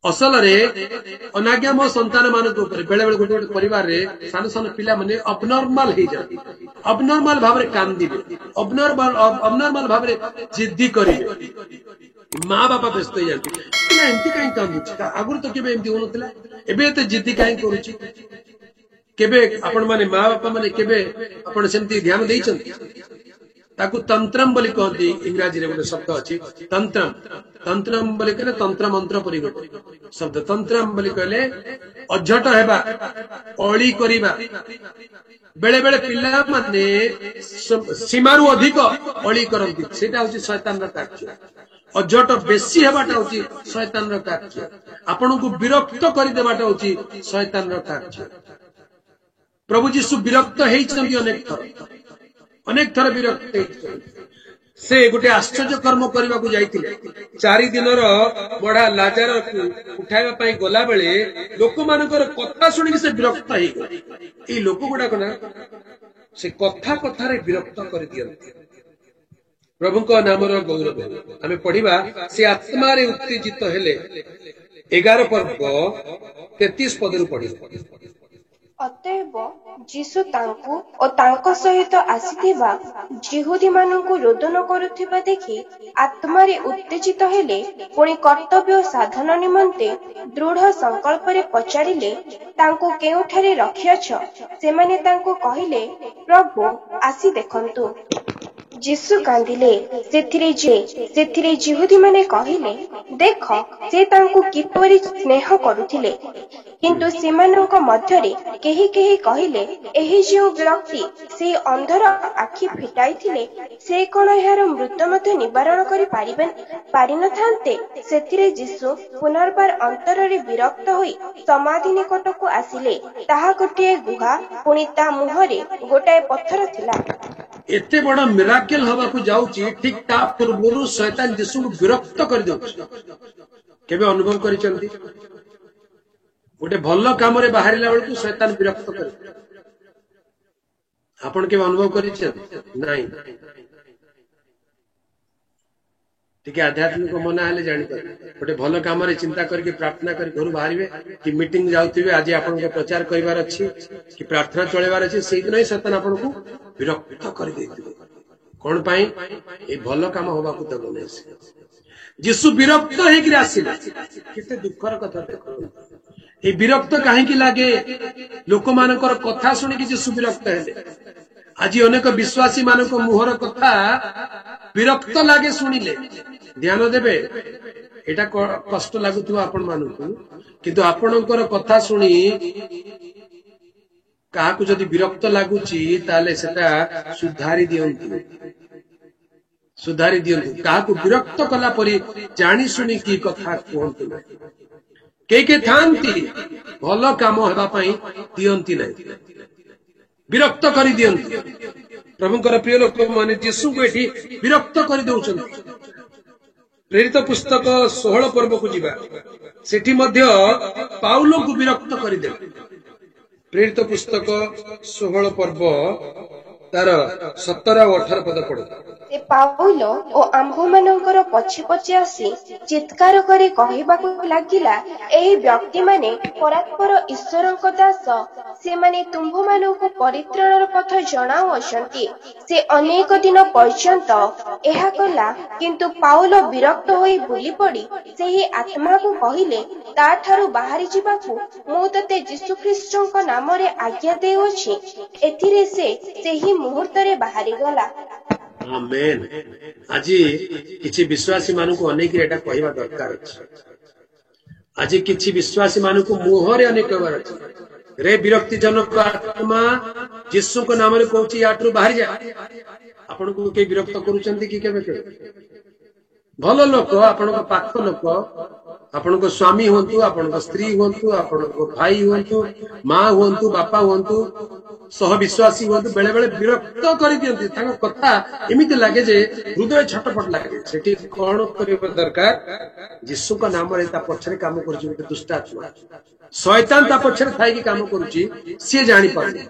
असल अनाज्ञा मो संतान मान बेले बेले गोटे गोटे परिवार सान सान पिला माने अबनॉर्मल हो जाती अबनॉर्मल भाव में कांदिबे अबनॉर्मल भाव में जिद्दी करेंगे माँ बापा व्यस्त हो जाती पिला एमती कहीं कांदुची आगुरी तो केबे एमती होनथिला एबे एते जिद्दी कहीं करूची केबे आपण माने माँ बापा माने केबे आपण सेमती ध्यान देइछंती ताकू तंत्रम बोली कहती इंग्राजी रे गोटे शब्द अच्छी तंत्रम तंत्रम बोली कहले तंत्र मंत्र परि गोटे शब्द तंत्रम बोली कहले अझट हेबा अळी करिबा बेले बेले पिला माने सीमारू अधिक अळी करंती सेटा होची शैतान रा कार्य अझट बेसी हेबाटा होची शैतान रा कार्य आपन को विरक्त करि देबाटा होची शैतान रा कार्य प्रभु यीशु विरक्त हेइछन्ती अनेक थर विरक्त से गोटे आश्चर्य कर्म करने को जाइथिले 4 दिनर बड़ा लाजार उठाइबा पई गला बेले लोक मानकर कथा सुनि से विरक्त हे ए लोक गुडा कना से कथा कथा रे विरक्त कर दियंती प्रभु को नाम रो गौरव हमें पढ़िबा से आत्मा रे उत्तेजित हेले 11 पर्व 33 पद रु पढ़िबा अतएव जीसु तांकु और तांको सहित आसीथिबा जिहुदी मानंकु रोदन करुथिबा देखि आत्मारे उत्तेजित हेले पुणी कर्तव्य साधन निमंते दृढ़ संकल्प रे पचारिले तांको केउठारे रखियछ सेमाने तांको कहिले प्रभु आसी देखंतु जीसु कांदिले सेथिरे जिहुदी माने कहिले देख से तांको किपरि स्नेह करुथिले किंतु सेमानंक मध्यरे केही केही कहिले एही जो व्यक्ति से अंधर आखि फिटाई थिले से कोन यार मृत्यु मध्य निवारण करि पारि न थांते सेथिरे जीसु पुनर्बार अंतर रे विरक्त होई समाधि निकटकू आसिले ताहा गोटे गुहा पुणी ता मुहरे गोटाए पत्थर थिला एते बड़ा मिराकल हवा को जाउची ठीक ता पूर्वरु शैतान यीशु को विरक्त कर देउची केबे अनुभव करिसंती गोटे भल काम रे बाहरिला बेलू शैतान विरक्त कर आपण के अनुभव करें टिके आध्यात्मिक मन हेले जानी गोटे भल काम चिंता करके प्रार्थना कर घर बाहर कि मीटिंग जाउथिबे आज आपण को प्रचार करिवार अछि कि प्रार्थना चलेबार अछि सेहि दिन शैतान आपण को विरक्त कर देथिबे कोन पई ए भल काम होबा को दब नै यीशु विरक्त हेकि आसीला केते दुखर कथा देखो ए विरक्त कहीं लगे लोक मानकर कथा शुणी कि यीशु विरक्त हेले आज अनेक विश्वासी मान मुहर कथा विरक्त लगे शुणिले ध्यान देबे एटा कष्ट लागुथुवा आपण मानकु किंतु आपणकर कथा शुणी काहाकु जदि विरक्त लागुची ताले सेटा सुधारी दियंतु काहाकु विरक्त कला परी जानी शुणी की कथा कहंतु के थांती भल काम हेबा पई दियंती नै विरक्त करि दियंती प्रभुकर प्रिय लोक माने यीशु को एठी विरक्त करि दउछंती प्रेरित पुस्तक 16 पर्व को जिबा सेठी मध्य पाउलो को विरक्त करि दे प्रेरित पुस्तक 16 पर्व तार 17 और 18 पद पढो से पाउलो ओ आम्भो मानकर पछे पछे आसी चित्कार करे कहिबाकू लागिला एही व्यक्ति माने परात्पर ईश्वरक दास से माने तुम्भो मानकु परित्राणर पथ जणाउ अछंती से अनेक दिन पर्यंत एहा कला किंतु पाउलो विरक्त होई बुली पड़ी सेही आत्मा को कहिले ता ठारू बाहरी जिबाकू मु तते यीशु ख्रीष्टक नाम रे आज्ञा देउछि एथिरे से सेही मुहूर्त रे बाहरी गला आमेन आज किछि विश्वासी मानू को अनेक एटा कहवा दरकार अछि आज किछि विश्वासी मानू को मुहरे अनेक कहबार अछि रे विरक्ति जनक आत्मा यीशु को नाम रे कहउछि याट्रु बाहर जा आपण को के विरक्त करूचंती कि केबे भल लोक आपण को पाख लोक आपण को स्वामी होंतु आपण को स्त्री होंतु आपण को भाई होंतु मां होंतु बापा होंतु सह विश्वासी होंतु बेले बेले विरक्त करि दियंती तांको कथा एमिति लागे जे हृदय छटपट लागे सेठी कोन करबा दरकार यीशु का नाम रे ता पछरे काम करछि गोटे दुष्ट आत्मा शैतान ता पछरे थाई कि काम करछि से जानि पारे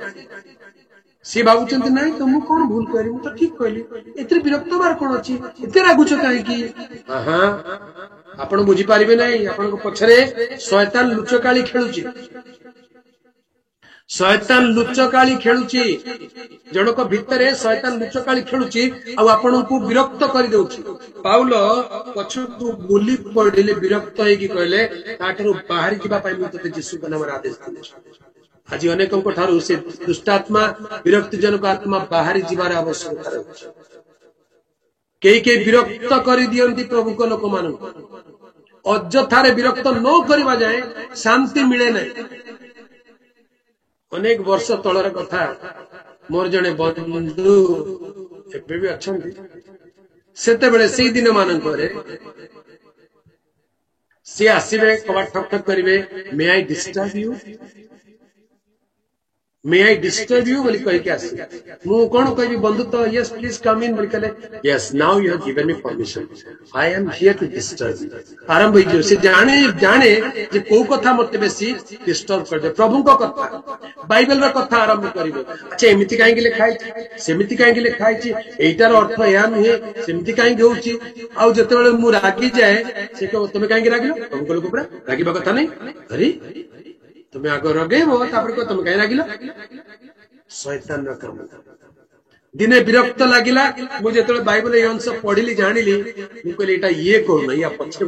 सी भावुंट ना तो मुझे कौन भूल करी तो ठीक कहली ए विरक्त हमार कौन अच्छी एत रागुच कहीं हाँ आपण बुझीपारे ना आपण पछरे शैतान लुचकाली खेलुची शैतान लुचकाली खेलुची जनक भितरे शैतान लुचकाली खेलुची आपण को विरक्त कर दउची पाउल पछकु बुली पड़िले विरक्त होई कहले ताठरू बाहर जीवा पाई मु तते यीशु के नाम रे आदेश देछि आज अनेकों ठारू से दुष्टात्मा विरक्ति जनक आत्मा बाहरी जीवार आवश्यकता रही कई विरक्त कर दियंती प्रभु को लोक मान अଯଥାରେ विरक्त न करवा जाए शांति मिले ना अनेक वर्ष तलर कथा मोर जने बंधु एबे भी अछंती सेते बेले सेई दिन मानक रे से आसीबे कबाट ठक ठक करिवे may I disturb you May I disturb you? बोली कह के आसी मु कौन कह बंधु तो yes please come in बोली कहले yes now you have given me permission I am here to disturb you आरंभ हो से जाने जाने जे को कथा मते बेसी डिस्टर्ब कर दे प्रभु को कथा बाइबल रो कथा आरंभ करिवो अच्छा एमिति काहे के लिखाई सेमिति काहे के लिखाई छी एटार अर्थ या नहे सेमिति काहे के होची आ जते बेले मु रागी जाए से को तुम काहे के रागिलो प्रभु को लोक पूरा रागिबा कथा नहीं अरे तुम्हें आगे रगेबो तापर को तुम कहीं लागिला शैतान रा काम दिने विरक्त लागिला मुझे तो बाइबल ए अंश पढ़िली जानिली मु कहली एटा ये कोन या पछे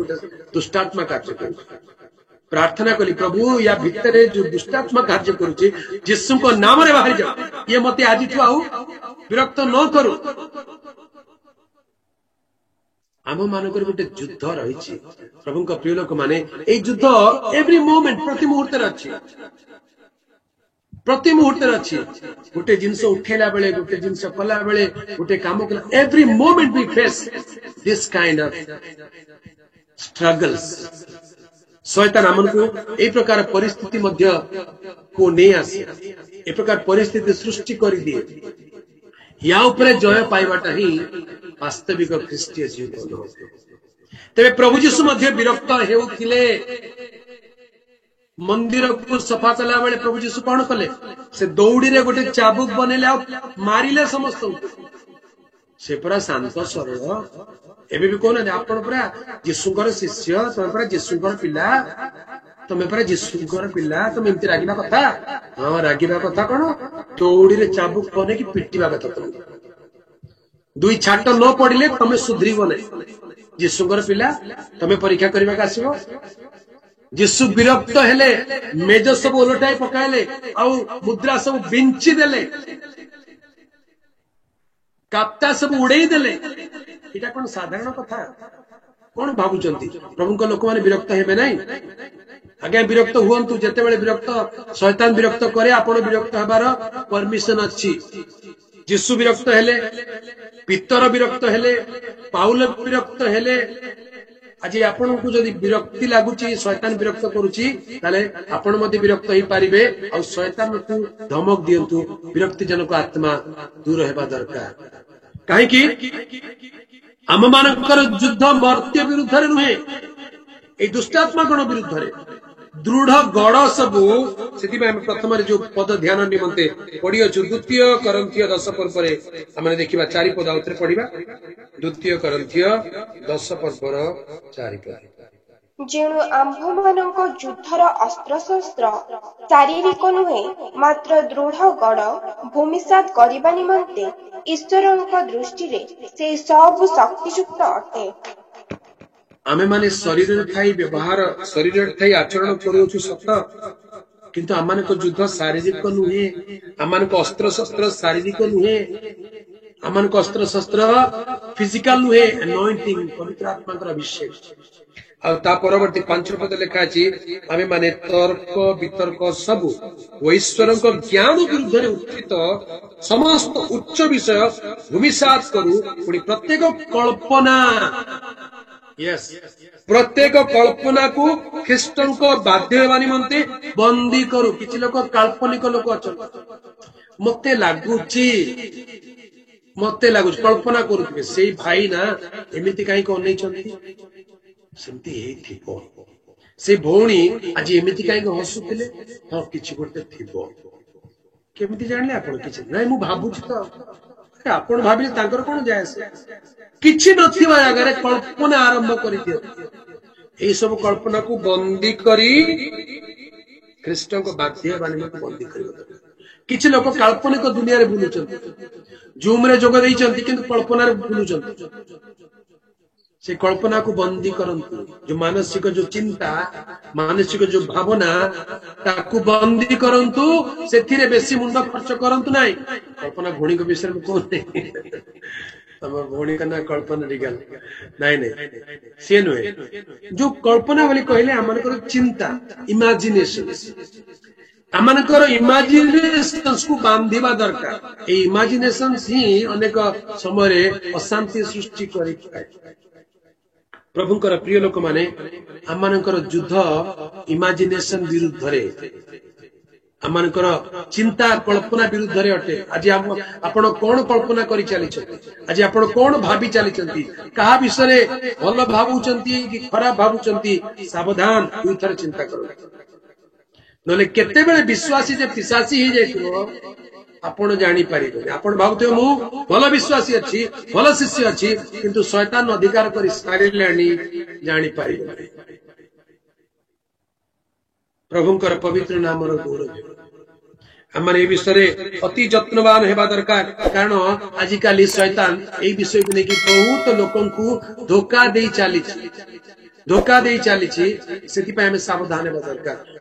दुष्टात्मा कार्य कर प्रार्थना कली प्रभु या भीतर जो दुष्टात्मा कार्य करूची यीशु को नाम रे बाहर जाओ ये मते आज ठु आउ विरक्त न करू आम मानकर गोटे युद्ध रही प्रभु प्रिय लोक माने युद्ध एवरी मोमेंट प्रति मुहूर्त अच्छी प्रति मुहूर्त अच्छी गोटे जिनस उठेला बेले गोटे जिनस कला बेले गोटे काम कला every moment we face this kind of struggles शैतान हमको ए प्रकार परिस्थिति मध्य को नहीं आसे ए प्रकार परिस्थिति सृष्टि कर दिए या उपरे जय पाइबाटा ही वास्तविक ख्रीष्टीय जीवन तेरे प्रभु यीशु मध्य विरक्त हेउथिले मंदिर को सफा कला बेले प्रभु यीशु कौन कले से दौड़ी रे गोटे चाबुक बनेले मारिले समस्त से पूरा शांत सरल एबे भी कोन आपण पूरा यीशुकर शिष्य तमे पूरा यीशुकर पिला तमे पूरा यीशुकर पिला तमे एमती रागिबा कथा हां रागिबा कथा कोन दौड़ी रे चाबुक बने की पिटिबा कथा तुम दुई छाट न पड़िले तमे सुधरीब नै यीशुकर पिला तमे परीक्षा करबा का आसीबो यीशु विरक्त हेले मेज सब उलटाई पकाइले आ मुद्रा सब बिंची देले काप्ता सब उड़ेई देले एटा कोन साधारण कथा कोन भाबुचंती प्रभु को लोक माने विरक्त हेबे नै आगे विरक्त हुअंतु जते बेले विरक्त शैतान विरक्त करे आपण विरक्त हबार परमिशन अछि यीशु विरक्त हेले पितर विरक्त हेले पाउल विरक्त हेले आज आपण को जदि विरक्ति लागुची शैतान विरक्त करूची ताले आपण मध्ये विरक्त होई पारिबे आ शैतान को धमक दियंतु विरक्ति जनक आत्मा दूर हेबा दरकार काहे कि आम मानकर युद्ध मर्त्य विरुद्ध रे नुहे ए दुष्टात्मा गण विरुद्ध रे दृढ़ गड़ सबु से प्रथम जो पद ध्यान निमंते पढ़ियो द्वितीय करंथिय 10 पर्व आम देखा 4 पद आउथरे पढ़िबा द्वितीय करंथिय 10 पर्वर 4 पद जेणु आंभ मानक युद्धर अस्त्र शस्त्र शारीरिक नुहे मात्र दृढ़ गड़ भूमिसात करबा निमंते ईश्वरक दृष्टि रे से सब शक्तियुक्त अटे आमे माने शरीर थाई व्यवहार शरीर थाई आचरण करूछु सत किंतु आमान को युद्ध शारीरिक नुहे आमान को अस्त्र शस्त्र शारीरिक नुहे आमान को अस्त्र शस्त्र फिजिकल नुहे अनॉइंटिंग पवित्र आत्मा का अभिषेक आ ता परवर्ती 5 पद लिखा अछि आमे माने तर्क वितर्क सब ईश्वर को ज्ञान विरुद्ध रे उत्थित समस्त उच्च विषय भूमिसात करू पुनी प्रत्येक कल्पना यस प्रत्येक कल्पना को ख्रीष्टन को बाध्य हेबा निमंते बंदी करू किछि लोक काल्पनिक लोक अछन मते लागुची कल्पना करूथिबे सेई भाई ना एमिति काई को नै छथि सेमति हे थिबो से भौणी आज एमिति काई को हसुथिले हां किछि गोटे थिबो केमिति जानले आपण किछि नाही मु भाबुछि तो आपण भाबिले तांकर कोन जाय से किछि नथिबा जगह कल्पना आरंभ करि दियो ए सब कल्पना को बंदी करी कृष्ण को बाध्य बानी को बंदी करियो किछि लोक काल्पनिक दुनिया रे बुलुचंती जूम रे जोग देइचंती किंतु कल्पना रे बुलुचंती से कल्पना को बंदी करंतु जो मानसिक जो चिंता मानसिक जो भावना ताकू बंदी करंतु सेथिरे बेसी मुंड खर्च करंतु नाही कल्पना भोणी को विषय में कोन तम भोणी का ना कल्पना रिगल नाही नाही से नुए जो कल्पना वाली कहले हमनकर चिंता इमेजिनेशन आमनकर इमेजिनेशंस को बांधिबा दरकार ए इमेजिनेशंस ही अनेक समय अशांति सृष्टि करि प्रभुंकर प्रिय लोक माने आमनकर युद्ध इमेजिनेशन विरुद्ध रे आमनकर चिंता कल्पना विरुद्ध रे अटे आज आपण कोन कल्पना करि चली आज आपण कोन भाबी चली कहा विषय भल भाबुचंती कि खराब भाबुचंती सावधान दुथर चिंता करो नले केते बेले विश्वासी जे पिशासी ही जाइतो आपण जानि पारिबे आपण भाबुते मु भल विश्वासी अछि भल शिष्य अछि किंतु शैतान अधिकार करि सारिलेनी जानि पारिबे प्रभुंकर पवित्र नाम रो गौरव हमर ए विषय अति जत्नवान हेबा दरकार कारण आजिकाली शैतान ए विषय को लेके बहुत लोकन को धोखा देई चाली छी सेति पे हमें सावधान हेबा दरकार।